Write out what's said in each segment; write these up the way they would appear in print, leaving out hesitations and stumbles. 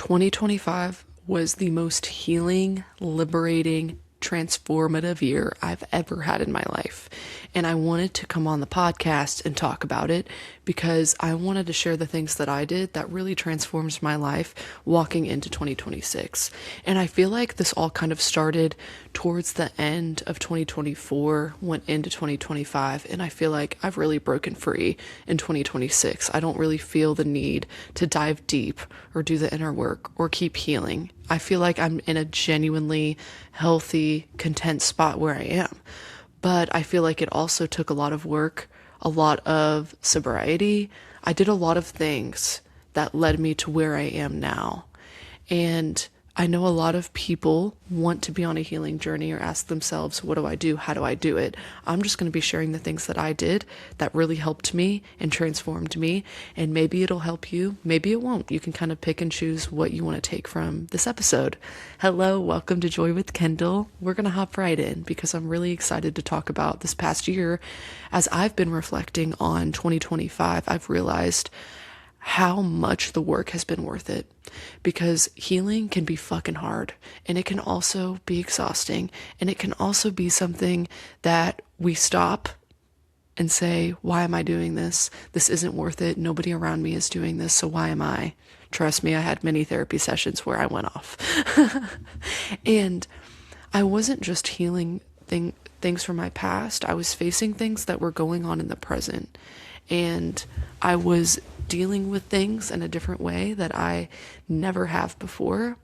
2025 was the most healing, liberating, transformative year I've ever had in my life. And I wanted to come on the podcast and talk about it because I wanted to share the things that I did that really transforms my life walking into 2026. And I feel like this all kind of started towards the end of 2024, went into 2025, and I feel like I've really broken free in 2026. I don't really feel the need to dive deep or do the inner work or keep healing. I feel like I'm in a genuinely healthy, content spot where I am. But I feel like it also took a lot of work, a lot of sobriety. I did a lot of things that led me to where I am now. And I know a lot of people want to be on a healing journey or ask themselves, what do I do? How do I do it? I'm just going to be sharing the things that I did that really helped me and transformed me. And maybe it'll help you. Maybe it won't. You can kind of pick and choose what you want to take from this episode. Hello, welcome to Joy with Kendall. We're going to hop right in because I'm really excited to talk about this past year. As I've been reflecting on 2025, I've realized how much the work has been worth it, because healing can be fucking hard, and it can also be exhausting, and it can also be something that we stop and say, why am I doing this? This isn't worth it. Nobody around me is doing this, so why am I? Trust me, I had many therapy sessions where I went off. And I wasn't just healing things from my past. I was facing things that were going on in the present, and I was dealing with things in a different way that I never have before.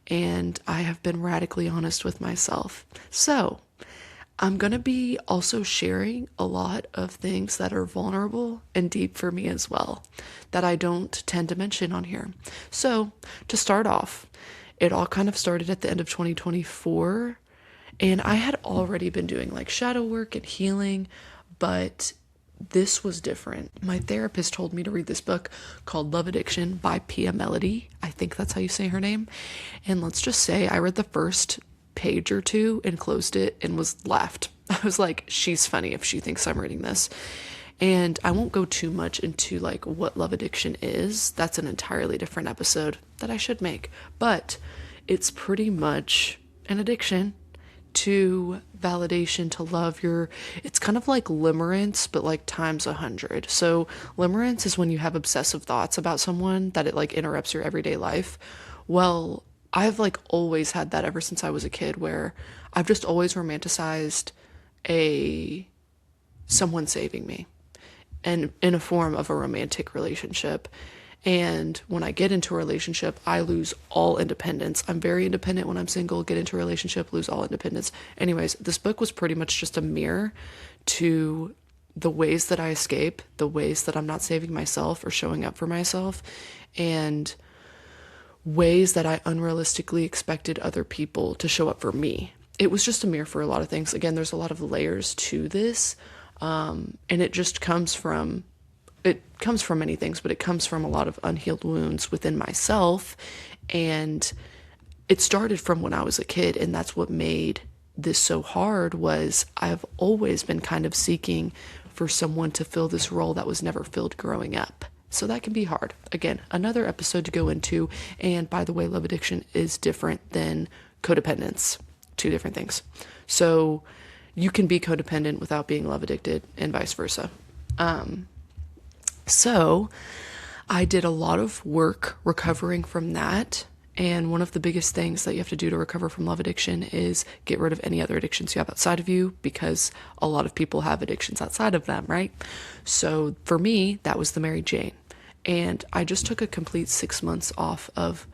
And I have been radically honest with myself. So I'm going to be also sharing a lot of things that are vulnerable and deep for me as well, that I don't tend to mention on here. So to start off, it all kind of started at the end of 2024. And I had already been doing like shadow work and healing, but this was different. My therapist told me to read this book called Love Addiction by Pia Melody. I think that's how you say her name. And let's just say I read the first page or two and closed it and was left. I was like, she's funny if she thinks I'm reading this. And I won't go too much into like what love addiction is. That's an entirely different episode that I should make. But it's pretty much an addiction to validation, to love. It's kind of like limerence, but like times 100. So limerence is when you have obsessive thoughts about someone that it like interrupts your everyday life. Well, I've like always had that ever since I was a kid, where I've just always romanticized someone saving me, and in a form of a romantic relationship. And when I get into a relationship, I lose all independence. I'm very independent when I'm single, get into a relationship, lose all independence. Anyways, this book was pretty much just a mirror to the ways that I escape, the ways that I'm not saving myself or showing up for myself, and ways that I unrealistically expected other people to show up for me. It was just a mirror for a lot of things. Again, there's a lot of layers to this, and it comes from many things, but it comes from a lot of unhealed wounds within myself. And it started from when I was a kid, and that's what made this so hard. Was I've always been kind of seeking for someone to fill this role that was never filled growing up. So that can be hard. Again, another episode to go into. And by the way, love addiction is different than codependence. Two different things. So you can be codependent without being love addicted, and vice versa. So I did a lot of work recovering from that. And one of the biggest things that you have to do to recover from love addiction is get rid of any other addictions you have outside of you, because a lot of people have addictions outside of them, right? So for me, that was the Mary Jane. And I just took a complete 6 months off of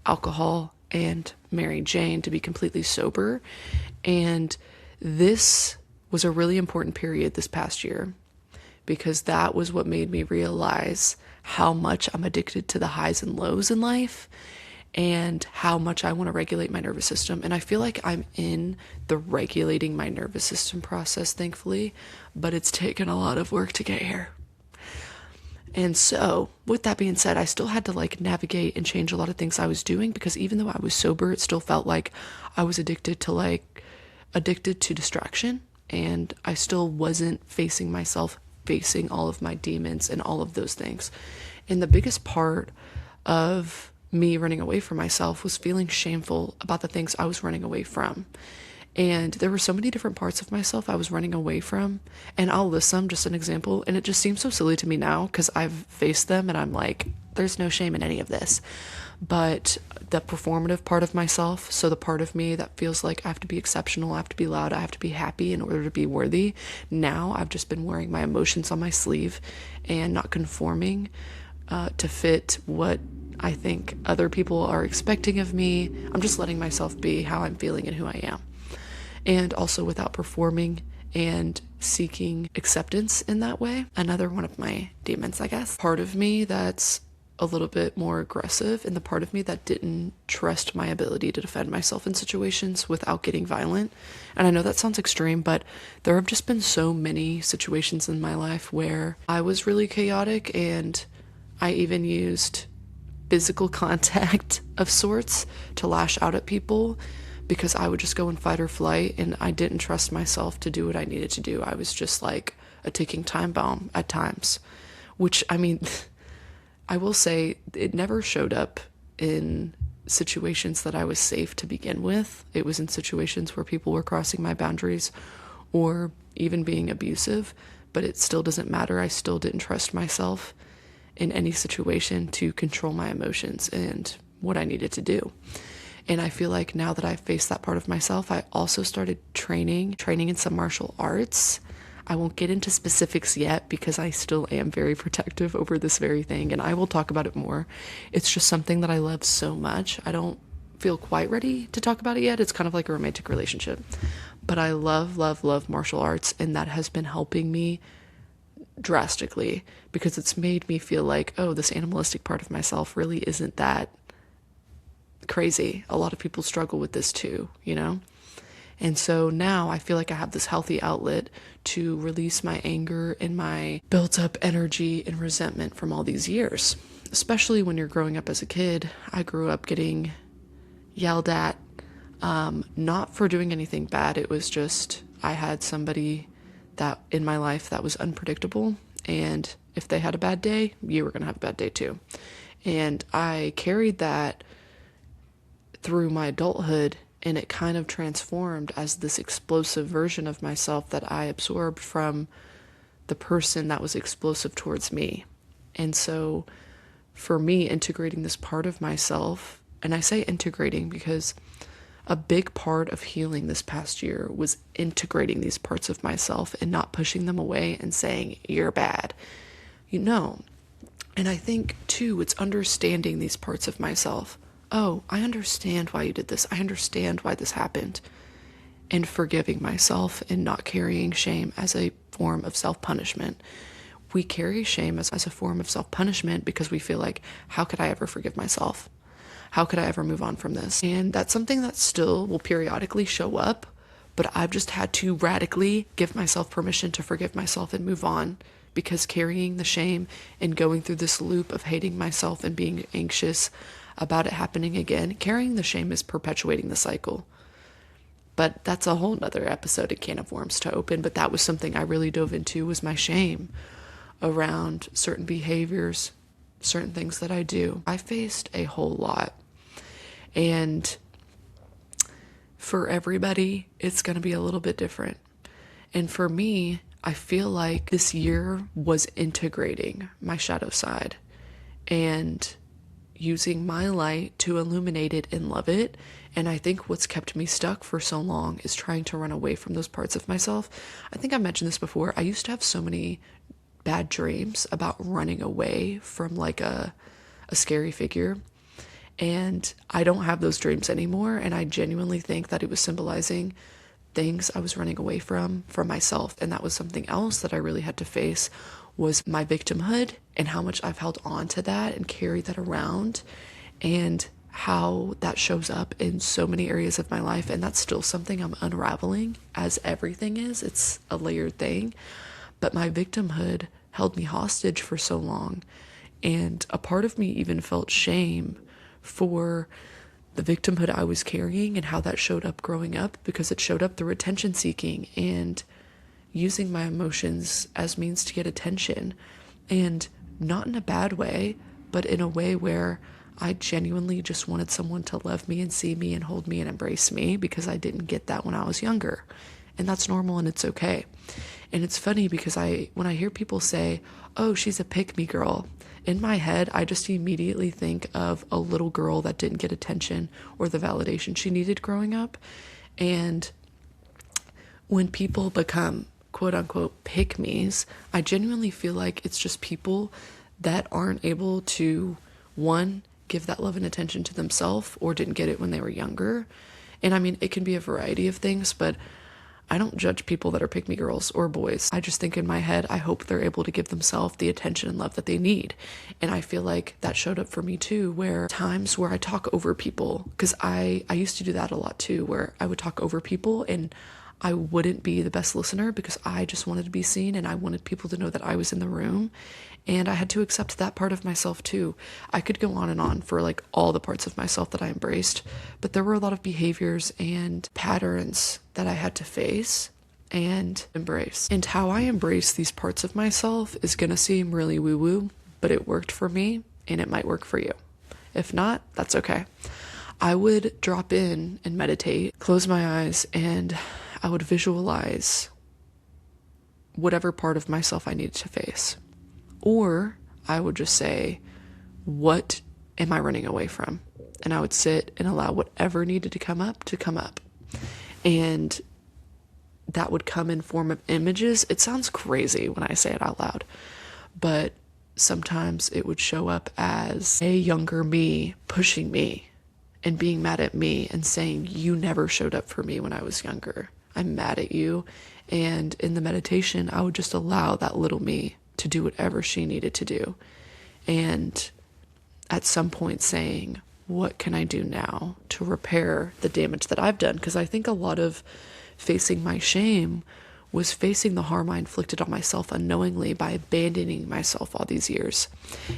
alcohol and Mary Jane to be completely sober. And this was a really important period this past year, because that was what made me realize how much I'm addicted to the highs and lows in life, and how much I want to regulate my nervous system. And I feel like I'm in the regulating my nervous system process, thankfully, but it's taken a lot of work to get here. And so with that being said, I still had to like navigate and change a lot of things I was doing, because even though I was sober, it still felt like I was addicted to distraction, and I still wasn't facing all of my demons and all of those things. And the biggest part of me running away from myself was feeling shameful about the things I was running away from. And there were so many different parts of myself I was running away from. And I'll list them, just an example. And it just seems so silly to me now because I've faced them and I'm like, there's no shame in any of this. But the performative part of myself, so the part of me that feels like I have to be exceptional, I have to be loud, I have to be happy in order to be worthy. Now I've just been wearing my emotions on my sleeve and not conforming to fit what I think other people are expecting of me. I'm just letting myself be how I'm feeling and who I am. And also without performing and seeking acceptance in that way. Another one of my demons, I guess. Part of me that's a little bit more aggressive, and the part of me that didn't trust my ability to defend myself in situations without getting violent. And I know that sounds extreme, but there have just been so many situations in my life where I was really chaotic, and I even used physical contact of sorts to lash out at people because I would just go in fight or flight, and I didn't trust myself to do what I needed to do. I was just like a ticking time bomb at times, which, I mean, I will say it never showed up in situations that I was safe to begin with. It was in situations where people were crossing my boundaries or even being abusive, but it still doesn't matter. I still didn't trust myself in any situation to control my emotions and what I needed to do. And I feel like now that I've faced that part of myself, I also started training in some martial arts. I won't get into specifics yet because I still am very protective over this very thing, and I will talk about it more. It's just something that I love so much. I don't feel quite ready to talk about it yet. It's kind of like a romantic relationship. But I love, love, love martial arts, and that has been helping me drastically because it's made me feel like, oh, this animalistic part of myself really isn't that crazy. A lot of people struggle with this too, you know? And so now I feel like I have this healthy outlet to release my anger and my built up energy and resentment from all these years, especially when you're growing up as a kid. I grew up getting yelled at, not for doing anything bad. It was just, I had somebody that in my life that was unpredictable. And if they had a bad day, you were going to have a bad day too. And I carried that through my adulthood, and it kind of transformed as this explosive version of myself that I absorbed from the person that was explosive towards me. And so for me, integrating this part of myself, and I say integrating because a big part of healing this past year was integrating these parts of myself and not pushing them away and saying, you're bad, you know. And I think too, it's understanding these parts of myself. Oh, I understand why you did this. I understand why this happened. And forgiving myself and not carrying shame as a form of self-punishment. We carry shame as a form of self-punishment because we feel like, how could I ever forgive myself? How could I ever move on from this? And that's something that still will periodically show up, but I've just had to radically give myself permission to forgive myself and move on, because carrying the shame and going through this loop of hating myself and being anxious about it happening again, carrying the shame is perpetuating the cycle. But that's a whole nother episode, a can of worms to open. But that was something I really dove into, was my shame around certain behaviors, certain things that I do. I faced a whole lot. And for everybody, it's going to be a little bit different. And for me, I feel like this year was integrating my shadow side and using my light to illuminate it and love it. And I think what's kept me stuck for so long is trying to run away from those parts of myself. I think I mentioned this before. I used to have so many bad dreams about running away from like a scary figure. And I don't have those dreams anymore. And I genuinely think that it was symbolizing things I was running away from myself. And that was something else that I really had to face, was my victimhood and how much I've held on to that and carried that around, and how that shows up in so many areas of my life. And that's still something I'm unraveling, as everything is. It's a layered thing. But my victimhood held me hostage for so long. And a part of me even felt shame for the victimhood I was carrying and how that showed up growing up, because it showed up through attention seeking and using my emotions as means to get attention, and not in a bad way, but in a way where I genuinely just wanted someone to love me and see me and hold me and embrace me, because I didn't get that when I was younger. And that's normal and it's okay. And it's funny because when I hear people say, oh, she's a pick-me girl, in my head, I just immediately think of a little girl that didn't get attention or the validation she needed growing up. And when people become quote unquote pick-me's, I genuinely feel like it's just people that aren't able to, one, give that love and attention to themselves, or didn't get it when they were younger. And I mean, it can be a variety of things, but I don't judge people that are pick-me girls or boys. I just think in my head, I hope they're able to give themselves the attention and love that they need. And I feel like that showed up for me too, where times where I talk over people, because I used to do that a lot too, where I would talk over people and I wouldn't be the best listener because I just wanted to be seen and I wanted people to know that I was in the room. And I had to accept that part of myself too. I could go on and on for like all the parts of myself that I embraced, but there were a lot of behaviors and patterns that I had to face and embrace. And how I embrace these parts of myself is gonna seem really woo-woo, but it worked for me and it might work for you. If not, that's okay. I would drop in and meditate, close my eyes, and I would visualize whatever part of myself I needed to face. Or I would just say, what am I running away from? And I would sit and allow whatever needed to come up. And that would come in form of images. It sounds crazy when I say it out loud, but sometimes it would show up as a younger me pushing me and being mad at me and saying, you never showed up for me when I was younger. I'm mad at you. And in the meditation, I would just allow that little me to do whatever she needed to do. And at some point saying, what can I do now to repair the damage that I've done? Because I think a lot of facing my shame was facing the harm I inflicted on myself unknowingly by abandoning myself all these years.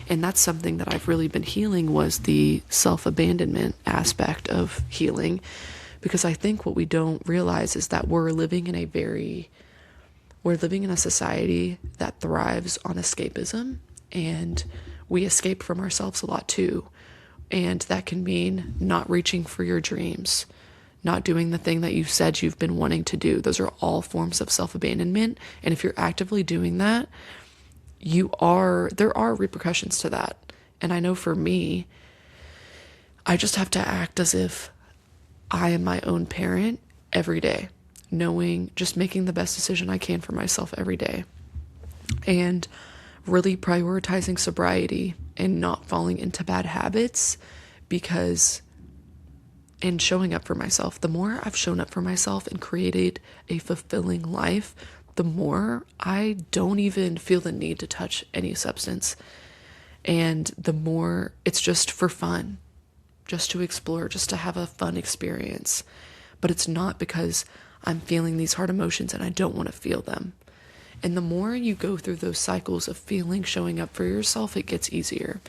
And that's something that I've really been healing, was the self-abandonment aspect of healing. Because I think what we don't realize is that we're living in a society that thrives on escapism, and we escape from ourselves a lot too. And that can mean not reaching for your dreams, not doing the thing that you said you've been wanting to do. Those are all forms of self-abandonment. And if you're actively doing that, there are repercussions to that. And I know for me, I just have to act as if I am my own parent every day, just making the best decision I can for myself every day, and really prioritizing sobriety and not falling into bad habits, and showing up for myself. The more I've shown up for myself and created a fulfilling life, the more I don't even feel the need to touch any substance. And the more it's just for fun, just to explore, just to have a fun experience. But it's not because I'm feeling these hard emotions and I don't want to feel them. And the more you go through those cycles of feeling, showing up for yourself, it gets easier.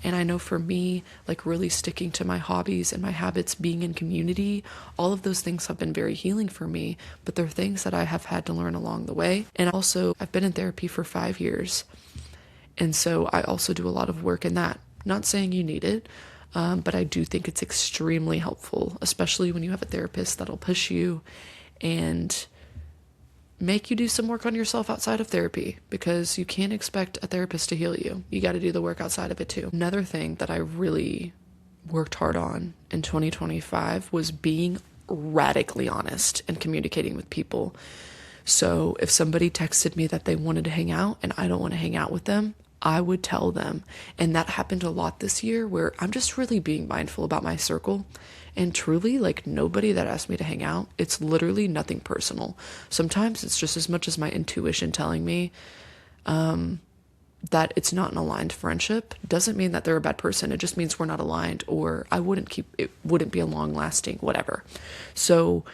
And I know for me, like really sticking to my hobbies and my habits, being in community, all of those things have been very healing for me, but they're things that I have had to learn along the way. And also, I've been in therapy for 5 years. And so I also do a lot of work in that. Not saying you need it, but I do think it's extremely helpful, especially when you have a therapist that'll push you and make you do some work on yourself outside of therapy, because you can't expect a therapist to heal you. You got to do the work outside of it too. Another thing that I really worked hard on in 2025 was being radically honest and communicating with people. So if somebody texted me that they wanted to hang out and I don't want to hang out with them, I would tell them. And that happened a lot this year, where I'm just really being mindful about my circle. And truly, like, nobody that asked me to hang out, it's literally nothing personal. Sometimes it's just as much as my intuition telling me that it's not an aligned friendship. Doesn't mean that they're a bad person. It just means we're not aligned, or it wouldn't be a long lasting, whatever. So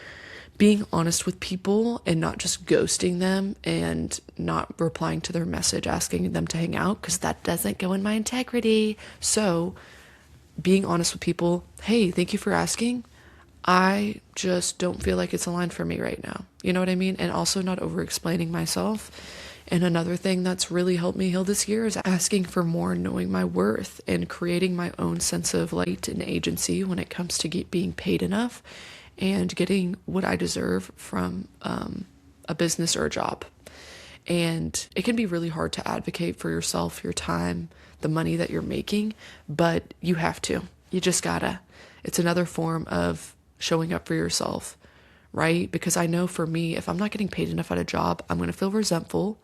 being honest with people and not just ghosting them and not replying to their message asking them to hang out, because that doesn't go in my integrity. So being honest with people, hey, thank you for asking. I just don't feel like it's aligned for me right now. You know what I mean? And also not over explaining myself And another thing that's really helped me heal this year is asking for more, knowing my worth, and creating my own sense of light and agency when it comes to being paid enough and getting what I deserve from a business or a job. And it can be really hard to advocate for yourself, your time, the money that you're making, but you have to. You just gotta. It's another form of showing up for yourself, right? Because I know for me, if I'm not getting paid enough at a job, I'm going to feel resentful,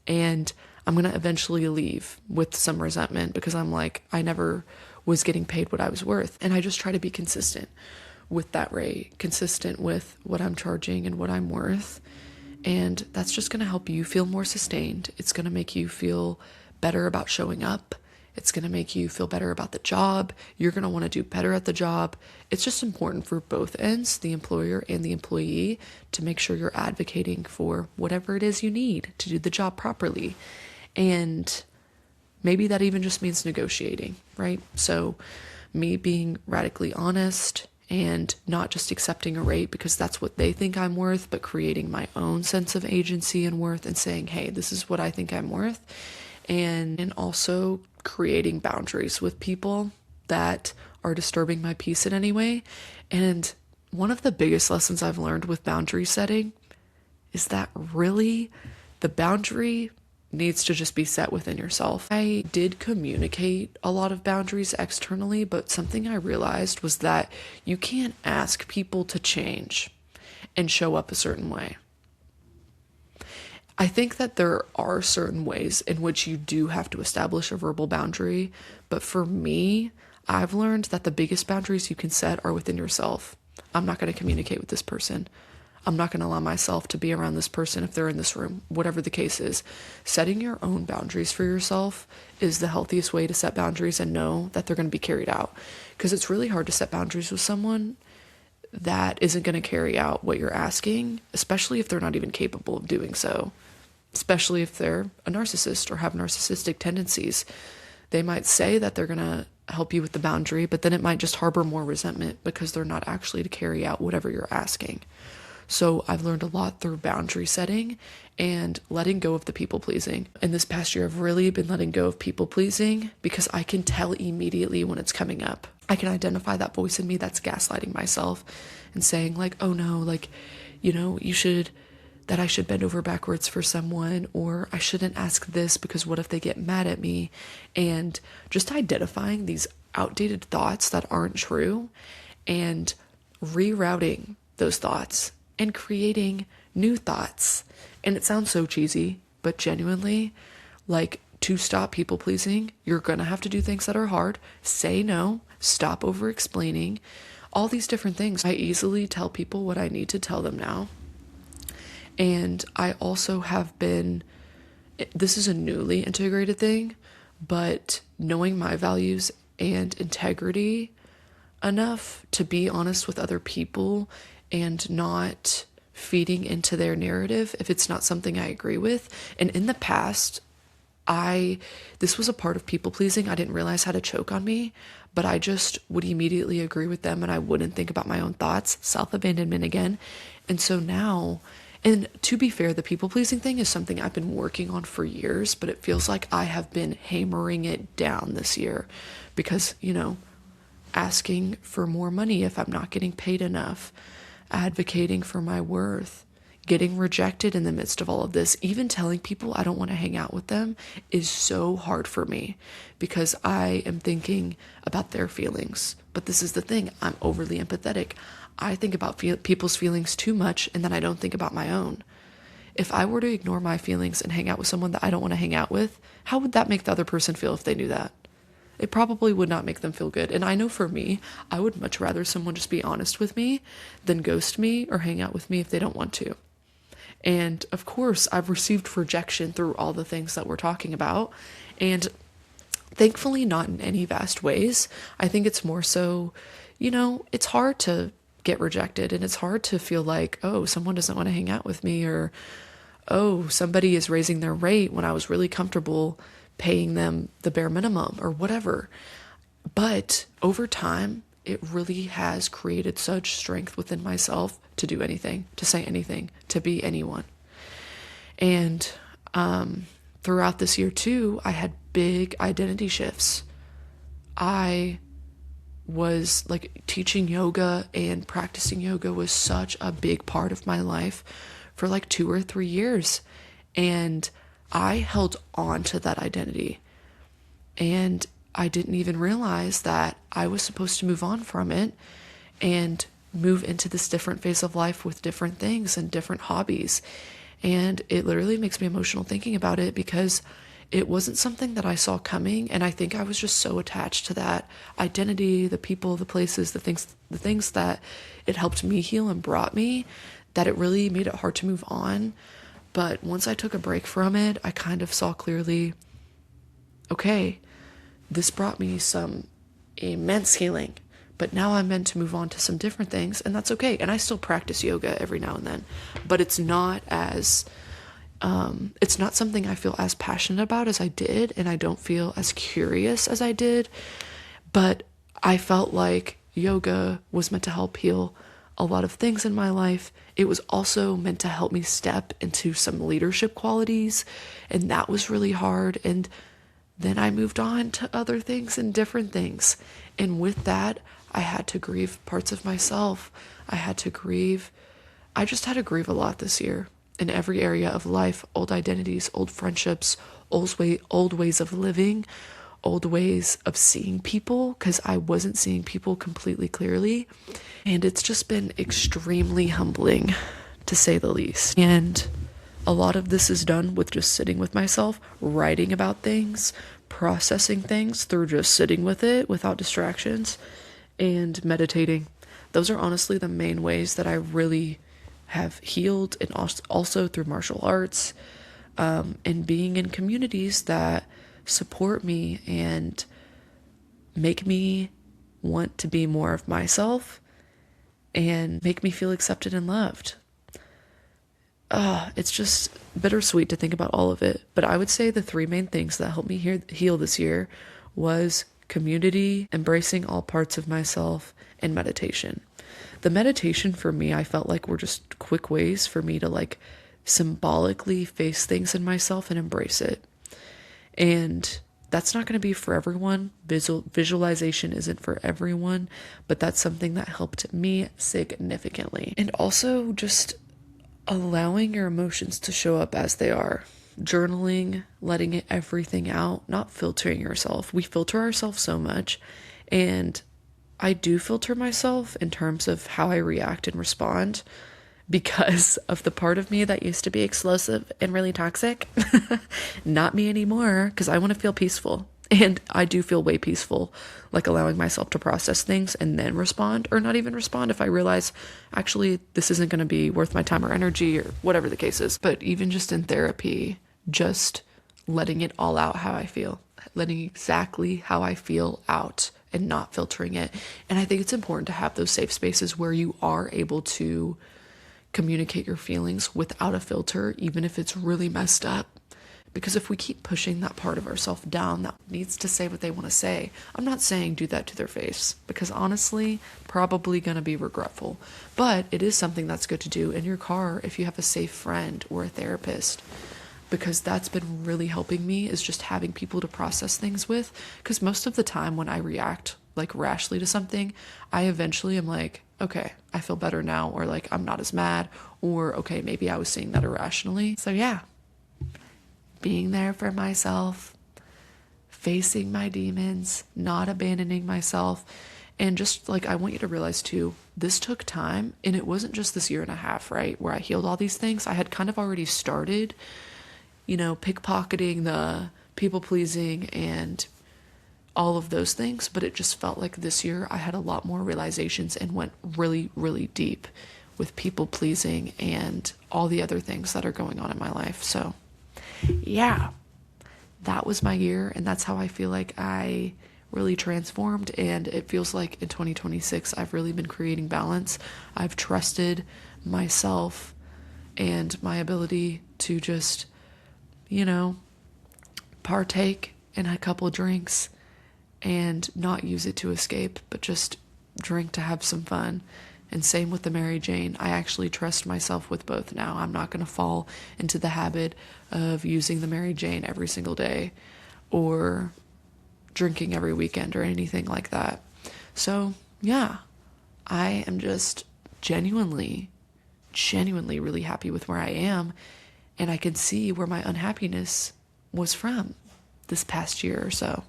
and I'm going to eventually leave with some resentment because I'm like, I never was getting paid what I was worth. And I just try to be consistent with that rate, consistent with what I'm charging and what I'm worth. And that's just going to help you feel more sustained. It's going to make you feel better about showing up. It's going to make you feel better about the job. You're going to want to do better at the job. It's just important for both ends, the employer and the employee, to make sure you're advocating for whatever it is you need to do the job properly. And maybe that even just means negotiating, right? So me being radically honest and not just accepting a rate because that's what they think I'm worth, but creating my own sense of agency and worth and saying, hey, this is what I think I'm worth. And also creating boundaries with people that are disturbing my peace in any way. And one of the biggest lessons I've learned with boundary setting is that really the boundary needs to just be set within yourself. I did communicate a lot of boundaries externally, but something I realized was that you can't ask people to change and show up a certain way. I think that there are certain ways in which you do have to establish a verbal boundary, but for me, I've learned that the biggest boundaries you can set are within yourself. I'm not going to communicate with this person. I'm not going to allow myself to be around this person if they're in this room, whatever the case is. Setting your own boundaries for yourself is the healthiest way to set boundaries and know that they're going to be carried out. Because it's really hard to set boundaries with someone that isn't going to carry out what you're asking, especially if they're not even capable of doing so. Especially if they're a narcissist or have narcissistic tendencies. They might say that they're going to help you with the boundary, but then it might just harbor more resentment because they're not actually to carry out whatever you're asking. So I've learned a lot through boundary setting and letting go of the people pleasing. In this past year, I've really been letting go of people pleasing because I can tell immediately when it's coming up. I can identify that voice in me that's gaslighting myself and saying like, oh no, like, that I should bend over backwards for someone, or I shouldn't ask this because what if they get mad at me? And just identifying these outdated thoughts that aren't true and rerouting those thoughts and creating new thoughts. And it sounds so cheesy, but genuinely, like, to stop people pleasing, you're gonna have to do things that are hard, say no, stop over explaining, all these different things. I easily tell people what I need to tell them now. And I also have been, this is a newly integrated thing, but knowing my values and integrity enough to be honest with other people and not feeding into their narrative if it's not something I agree with. And in the past, this was a part of people pleasing. I didn't realize how to choke on me, but I just would immediately agree with them and I wouldn't think about my own thoughts, self-abandonment again. And so now, and to be fair, the people-pleasing thing is something I've been working on for years, but it feels like I have been hammering it down this year because, asking for more money if I'm not getting paid enough, advocating for my worth, getting rejected in the midst of all of this, even telling people I don't want to hang out with them is so hard for me because I am thinking about their feelings. But this is the thing, I'm overly empathetic. I think about people's feelings too much and then I don't think about my own. If I were to ignore my feelings and hang out with someone that I don't want to hang out with, how would that make the other person feel if they knew that? It probably would not make them feel good. And I know for me, I would much rather someone just be honest with me than ghost me or hang out with me if they don't want to. And of course, I've received rejection through all the things that we're talking about. And thankfully, not in any vast ways. I think it's more so, it's hard to get rejected and it's hard to feel like, oh, someone doesn't want to hang out with me, or oh, somebody is raising their rate when I was really comfortable paying them the bare minimum or whatever. But over time, it really has created such strength within myself to do anything, to say anything, to be anyone. And Throughout this year too, I had big identity shifts. I was like teaching yoga and practicing yoga was such a big part of my life for like 2 or 3 years. And I held on to that identity. And I didn't even realize that I was supposed to move on from it and move into this different phase of life with different things and different hobbies. And it literally makes me emotional thinking about it because it wasn't something that I saw coming. And I think I was just so attached to that identity, the people, the places, the things that it helped me heal and brought me, that it really made it hard to move on. But once I took a break from it, I kind of saw clearly, okay, this brought me some immense healing, but now I'm meant to move on to some different things, and that's okay. And I still practice yoga every now and then, but it's not something I feel as passionate about as I did, and I don't feel as curious as I did. But I felt like yoga was meant to help heal a lot of things in my life. It was also meant to help me step into some leadership qualities, and that was really hard. And then I moved on to other things and different things. And with that, I had to grieve parts of myself. I just had to grieve a lot this year in every area of life: old identities, old friendships, old ways of living, old ways of seeing people, because I wasn't seeing people completely clearly. And it's just been extremely humbling, to say the least. And a lot of this is done with just sitting with myself, writing about things, processing things through just sitting with it without distractions, and meditating. Those are honestly the main ways that I really have healed, and also through martial arts, and being in communities that support me and make me want to be more of myself and make me feel accepted and loved. It's just bittersweet to think about all of it. But I would say the three main things that helped me heal this year was community, embracing all parts of myself, and meditation. The meditation for me, I felt like were just quick ways for me to like symbolically face things in myself and embrace it. And that's not going to be for everyone. Visualization isn't for everyone, but that's something that helped me significantly. And also just allowing your emotions to show up as they are. Journaling, letting everything out, not filtering yourself. We filter ourselves so much, and I do filter myself in terms of how I react and respond because of the part of me that used to be explosive and really toxic. Not me anymore, because I want to feel peaceful. And I do feel way peaceful, like allowing myself to process things and then respond, or not even respond if I realize, actually, this isn't going to be worth my time or energy or whatever the case is. But even just in therapy, just letting it all out how I feel, letting exactly how I feel out and not filtering it. And I think it's important to have those safe spaces where you are able to communicate your feelings without a filter, even if it's really messed up. Because if we keep pushing that part of ourselves down that needs to say what they want to say, I'm not saying do that to their face, because honestly, probably going to be regretful. But it is something that's good to do in your car if you have a safe friend or a therapist, because that's been really helping me, is just having people to process things with. Because most of the time when I react like rashly to something, I eventually am like, okay, I feel better now, or like I'm not as mad, or okay, maybe I was saying that irrationally. So yeah, being there for myself, facing my demons, not abandoning myself. And just like, I want you to realize too, this took time, and it wasn't just this year and a half, right, where I healed all these things. I had kind of already started, pickpocketing, the people pleasing, and all of those things, but it just felt like this year I had a lot more realizations and went really, really deep with people pleasing and all the other things that are going on in my life. So yeah, that was my year, and that's how I feel like I really transformed. And it feels like in 2026 I've really been creating balance. I've trusted myself and my ability to just partake in a couple drinks and not use it to escape, but just drink to have some fun And same with the Mary Jane. I actually trust myself with both now. I'm not going to fall into the habit of using the Mary Jane every single day or drinking every weekend or anything like that. So, yeah, I am just genuinely really happy with where I am. And I can see where my unhappiness was from this past year or so.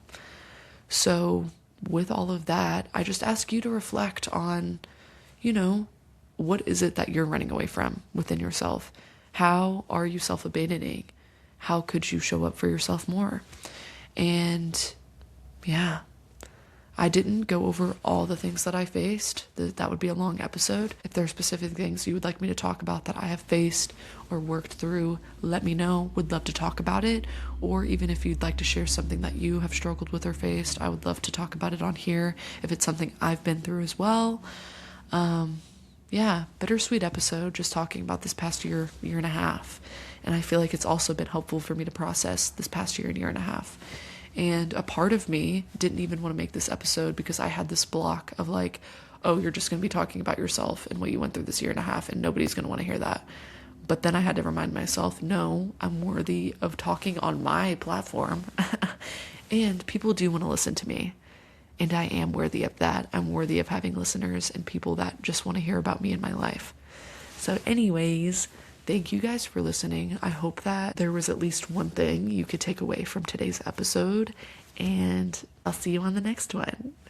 So, with all of that, I just ask you to reflect on, what is it that you're running away from within yourself? How are you self-abandoning? How could you show up for yourself more? And yeah, I didn't go over all the things that I faced. That would be a long episode. If there are specific things you would like me to talk about that I have faced or worked through, let me know. Would love to talk about it. Or even if you'd like to share something that you have struggled with or faced, I would love to talk about it on here if it's something I've been through as well. Yeah, bittersweet episode, just talking about this past year and a half. And I feel like it's also been helpful for me to process this past year and a half. And a part of me didn't even want to make this episode because I had this block of like, oh, you're just going to be talking about yourself and what you went through this year and a half, and nobody's going to want to hear that. But then I had to remind myself, no, I'm worthy of talking on my platform. And people do want to listen to me. And I am worthy of that. I'm worthy of having listeners and people that just want to hear about me in my life. So anyways, thank you guys for listening. I hope that there was at least one thing you could take away from today's episode. And I'll see you on the next one.